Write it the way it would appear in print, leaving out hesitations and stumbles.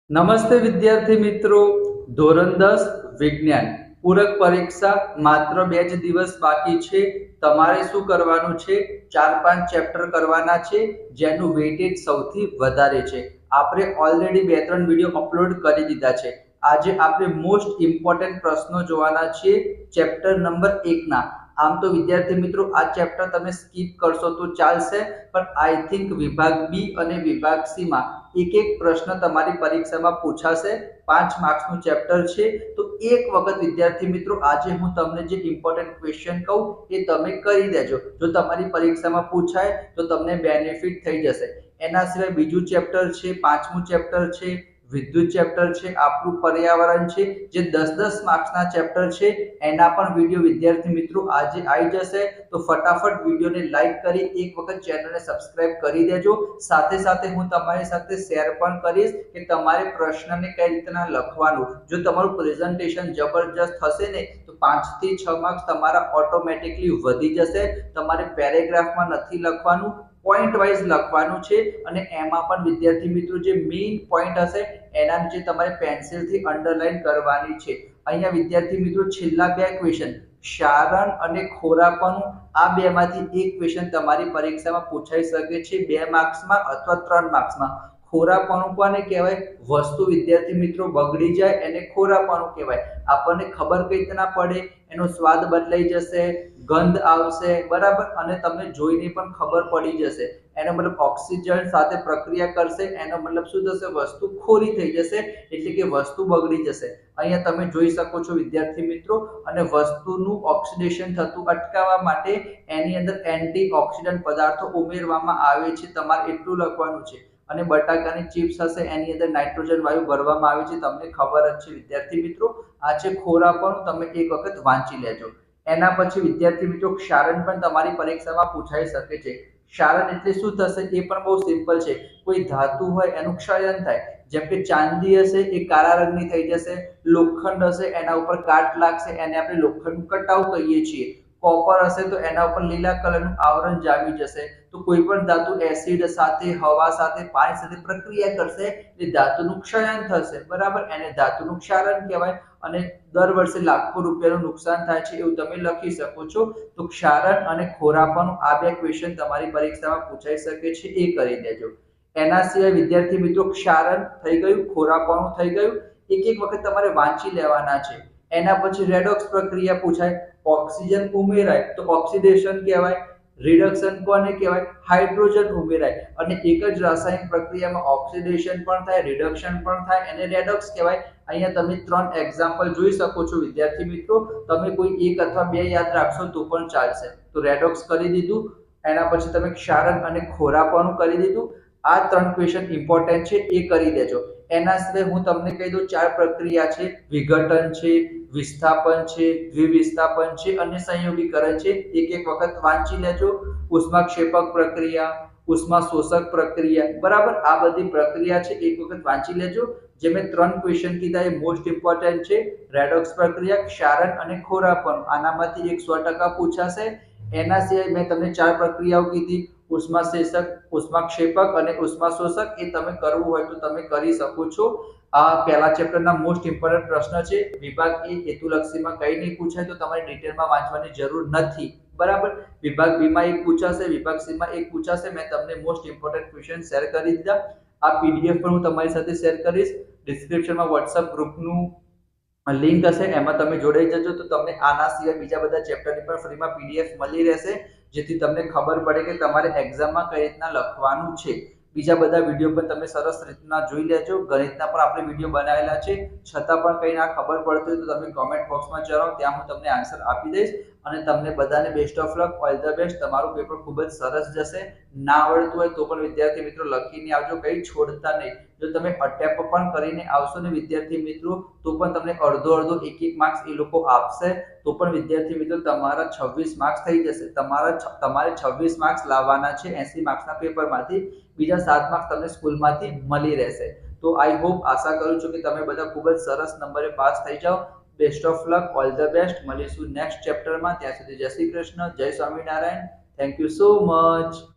નમસ્તે વિદ્યાર્થી મિત્રો. ધોરણ 10 વિજ્ઞાન પૂરક પરીક્ષા માત્ર 2 જ દિવસ બાકી છે. તમારે શું કરવાનું છે? 4-5 ચેપ્ટર કરવાના છે જેનું વેઇટેજ સૌથી વધારે છે. આપણે ઓલરેડી 2-3 વિડિયો અપલોડ કરી દીધા છે. આજે આપણે મોસ્ટ ઇમ્પોર્ટન્ટ પ્રશ્નો જોવાના છે ચેપ્ટર નંબર 1 ના. આમ તો વિદ્યાર્થી મિત્રો આ ચેપ્ટર તમે સ્કીપ કરશો તો ચાલશે, પણ આઈ થિંક વિભાગ બી અને વિભાગ સી માં એક પ્રશ્ન તમારી પરીક્ષામાં પૂછાશે. 5 માર્ક્સનું ચેપ્ટર છે, તો એક વખત વિદ્યાર્થી મિત્રો આજે હું તમને જે ઇમ્પોર્ટન્ટ ક્વેશ્ચન કહું એ તમે કરી દેજો. જો તમારી પરીક્ષામાં પૂછાય તો તમને બેનિફિટ થઈ જશે. એના સિવાય બીજું ચેપ્ટર છે, 5મું ચેપ્ટર છે વિદ્યુત ચેપ્ટર છે, આપણું પર્યાવરણ છે, જે 10-10 માર્ક્સના ચેપ્ટર છે. એના પણ વિડીયો વિદ્યાર્થી મિત્રો આજે આવી જશે, તો ફટાફટ વિડીયોને લાઈક કરી એક વખત ચેનલને સબસ્ક્રાઇબ કરી દેજો. સાથે સાથે હું તમારી સાથે શેર પણ કરીશ કે તમારે પ્રશ્નને કઈ રીતના લખવાનું. જો તમારું પ્રેઝન્ટેશન જબરજસ્ત હશે ને તો 5 થી 6 માર્ક્સ તમારા ઓટોમેટિકલી વધી જશે. તમારે પેરેગ્રાફમાં નથી લખવાનું, પોઈન્ટ વાઇઝ લખવાનું છે. અને એમાં પણ વિદ્યાર્થી મિત્રો જે મેઇન પોઈન્ટ હશે એના નીચે તમારે પેન્સિલથી અંડરલાઈન કરવાની છે. અહીંયા વિદ્યાર્થી મિત્રો છેલ્લા 2 ક્વેશ્ચન ક્ષારણ અને ખોરાપણું, આ બેમાંથી એક ક્વેશ્ચન તમારી પરીક્ષામાં પૂછાઈ શકે છે 2 માર્ક્સમાં અથવા 3 માર્ક્સમાં. ખોરાપણું કોને કહેવાય? વસ્તુ વિદ્યાર્થી મિત્રો બગડી જાય એને ખોરાપણું કહેવાય. આપણને ખબર કઈ રીતના પડે? એનો સ્વાદ બદલાઈ જશે, ગંધ આવશે, બરાબર, અને તમને જોઈને પણ ખબર પડી જશે. એનો મતલબ ઓક્સિજન સાથે પ્રક્રિયા કરશે, એનો મતલબ શું થશે? વસ્તુ ખોરી થઈ જશે, એટલે કે વસ્તુ બગડી જશે. અહીંયા તમે જોઈ શકો છો વિદ્યાર્થી મિત્રો. અને વસ્તુનું ઓક્સિડેશન થતું અટકાવવા માટે એની અંદર એન્ટીઓક્સિડન્ટ પદાર્થો ઉમેરવામાં આવે છે. તમારે એટલું લખવાનું છે. અને બટાકાની ચિપ્સ હશે એની અંદર નાઇટ્રોજન વાયુ ભરવામાં આવે છે, તમને ખબર જ છે વિદ્યાર્થી મિત્રો. આ છે ખોરાપણું, તમે એક વખત વાંચી લેજો. એના પછી વિદ્યાર્થી મિત્રો ક્ષારણ પણ તમારી પરીક્ષામાં પૂછાઈ શકે છે. ક્ષારણ એટલે શું થશે એ પણ બહુ સિમ્પલ છે. કોઈ ધાતુ હોય એનું ક્ષયન થાય. જેમ કે ચાંદી હશે એ કાળા રંગની થઈ જશે, લોખંડ હશે એના ઉપર કાટ લાગશે, એને આપણે લોખંડનું કટાવ કહીએ છીએ. કોપર હશે તો એના ઉપર લીલા કલરનું આવરણ જામી જશે. તો કોઈ પણ ધાતુ એસિડ સાથે, હવા સાથે, પાણી સાથે પ્રક્રિયા કરશે એટલે ધાતુનું ક્ષયન થશે, બરાબર, એને ધાતુનું ક્ષારણ કહેવાય. અને દર વર્ષે લાખો રૂપિયાનું નુકસાન થાય છે એવું તમે લખી શકો છો. તો ક્ષારણ અને ખોરાપણું આ 2 ક્વેશ્ચન તમારી પરીક્ષામાં પૂછાઈ શકે છે, એ કરી દેજો. એના સિવાય વિદ્યાર્થી મિત્રો ક્ષારણ થઈ ગયું, ખોરાપણું થઈ ગયું, એક એક વખત તમારે વાંચી લેવાના છે. એના પછી રેડોક્સ પ્રક્રિયા પૂછાય. ઓક્સિજન ઉમેરાય તો ઓક્સિડેશન કહેવાય. રિડક્શન કોને કહેવાય? હાઇડ્રોજન ઉમેરાય. અને એક જ રાસાયણિક પ્રક્રિયામાં ઓક્સિડેશન પણ થાય, રિડક્શન પણ થાય, એને રેડોક્સ કહેવાય. અહીંયા તમે 3 એક્ઝામ્પલ જોઈ શકો છો વિદ્યાર્થી મિત્રો. તમે કોઈ એક અથવા 2 યાદ રાખશો તો પણ ચાલશે. તો રેડોક્સ કરી દીધું. એના પછી તમે ક્ષારણ અને ખોરાપણું કરી દીધું. આ 3 ક્વેશ્ચન ઇમ્પોર્ટન્ટ છે, એ કરી દેજો. એના સિવાય હું તમને કહી દઉં 4 પ્રક્રિયા છે. વિઘટન છે, વિસ્થાપન છે, દ્વિવિસ્થાપન છે અને સંયોગીકરણ છે. એક એક વખત વાંચી લેજો. ઉષ્માક્ષેપક પ્રક્રિયા, ઉષ્મા શોષક પ્રક્રિયા, બરાબર, આ બધી પ્રક્રિયા છે, એક વખત વાંચી લેજો. જે મેં 3 ક્વેશ્ચન કીધા એ મોસ્ટ ઇમ્પોર્ટન્ટ છે. રેડોક્સ પ્રક્રિયા, ક્ષારણ અને ખોરાપણ, આનામાંથી 100% પૂછાશે. એના સિવાય મેં તમને 4 પ્રક્રિયાઓ કીધી, ઉષ્માશેષક, ઉષ્માક્ષેપક અને ઉષ્માશોષક. એ તમે કરવું હોય તો તમે કરી શકો છો. આ પહેલા ચેપ્ટરના મોસ્ટ ઇમ્પોર્ટન્ટ પ્રશ્ન છે. વિભાગ એ હેતુલક્ષીમાં કંઈ નહીં પૂછાય તો તમારે ડિટેલમાં વાંચવાની જરૂર નથી, બરાબર. વિભાગ બી માં 1 પૂછાશે, વિભાગ સી માં 1 પૂછાશે. મેં તમને મોસ્ટ ઇમ્પોર્ટન્ટ ક્વેશ્ચન શેર કરી દીધા. આ પીડીએફ પણ હું તમારી સાથે શેર કરીશ. ડિસ્ક્રિપ્શનમાં વોટ્સઅપ ગ્રુપનું લિંક હશે, એમાં તમે જોડાઈ જજો. તો તમને આના સિવાય બીજા બધા ચેપ્ટરની પણ ફ્રીમાં પીડીએફ મળી રહેશે, જેથી તમને ખબર પડે કે તમારે એક્ઝામમાં કઈ રીતના લખવાનું છે. બીજા બધા વિડીયો પણ તમે સરસ રીતના જોઈ લેજો. ગણિતના પણ આપણે વિડીયો બનાવેલા છે. છતાં પણ કંઈ ના ખબર પડતી હોય તો તમે કોમેન્ટ બોક્સમાં જણાવો, ત્યાં હું તમને આન્સર આપી દઈશ. અને તમને બધાને best of luck, all the best. તમારું પેપર ખૂબ જ સરસ જશે. ના આવડતું હોય તો પણ વિદ્યાર્થી મિત્રો લખીને આવજો, કંઈ છોડતા નહીં. જો તમે અટેમ્પ પણ કરીને આવશો ને વિદ્યાર્થી મિત્રો, તો પણ તમને અડધો એક માર્ક્સ એ લોકો આપશે. તો પણ વિદ્યાર્થી મિત્રો તમારા 26 માર્ક્સ થઈ જશે. તમારે 26 માર્ક્સ લાવવાના છે 80 માર્ક્સના પેપરમાંથી. બીજા 7 માર્ક્સ તમને સ્કૂલમાંથી મળી રહેશે. તો આઈ હોપ, આશા કરું છું કે તમે બધા ખૂબ જ સરસ નંબરે પાસ થઈ જાઓ. Best of luck, all the best. મળીશું નેક્સ્ટ ચેપ્ટરમાં. ત્યાં સુધી જય શ્રી કૃષ્ણ, જય Swaminarayan. Thank you so much.